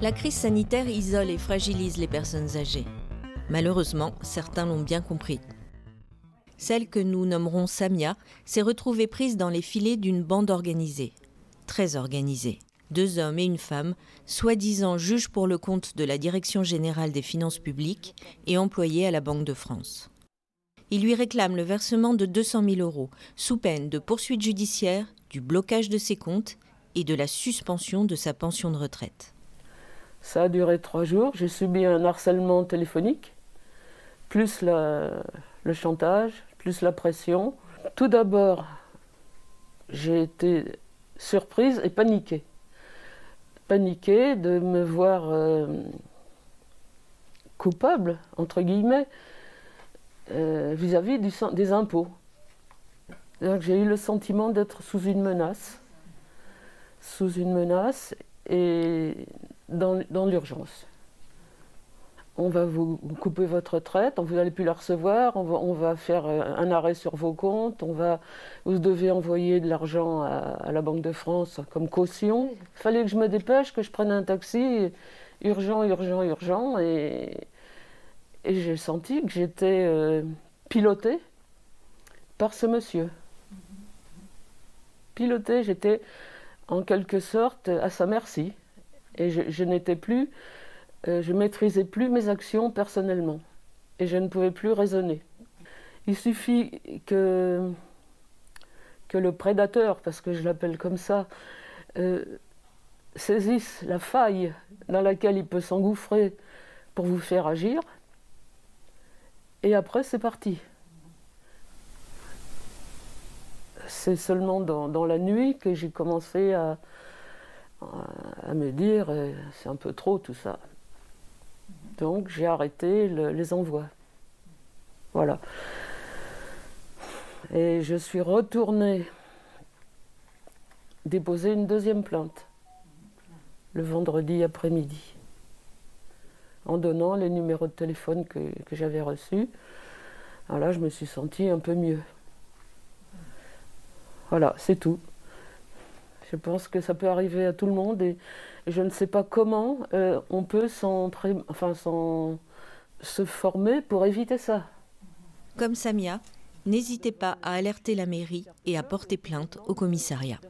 La crise sanitaire isole et fragilise les personnes âgées. Malheureusement, certains l'ont bien compris. Celle que nous nommerons Samia s'est retrouvée prise dans les filets d'une bande organisée, très organisée. 2 hommes et une femme, soi-disant juges pour le compte de la Direction générale des finances publiques et employés à la Banque de France. Ils lui réclament le versement de 200 000 €, sous peine de poursuites judiciaires, du blocage de ses comptes et de la suspension de sa pension de retraite. Ça a duré 3 jours. J'ai subi un harcèlement téléphonique, plus le chantage, plus la pression. Tout d'abord, j'ai été surprise et paniquée. Paniquée de me voir coupable, entre guillemets, vis-à-vis des impôts. J'ai eu le sentiment d'être sous une menace et dans l'urgence. On va vous couper votre retraite, vous n'allez plus la recevoir, on va faire un arrêt sur vos comptes, vous devez envoyer de l'argent à la Banque de France comme caution. Il fallait que je me dépêche, que je prenne un taxi, urgent, et j'ai senti que j'étais pilotée par ce monsieur. Pilotée, j'étais en quelque sorte à sa merci. Et je maîtrisais plus mes actions personnellement. Et je ne pouvais plus raisonner. Il suffit que le prédateur, parce que je l'appelle comme ça, saisisse la faille dans laquelle il peut s'engouffrer pour vous faire agir. Et après, c'est parti. C'est seulement dans la nuit que j'ai commencé à me dire c'est un peu trop tout ça. Donc j'ai arrêté les envois. Voilà. Et je suis retournée déposer une 2e plainte le vendredi après-midi en donnant les numéros de téléphone que j'avais reçus. Alors là, je me suis sentie un peu mieux. Voilà, c'est tout. Je pense que ça peut arriver à tout le monde et je ne sais pas comment on peut se former pour éviter ça. Comme Samia, n'hésitez pas à alerter la mairie et à porter plainte au commissariat.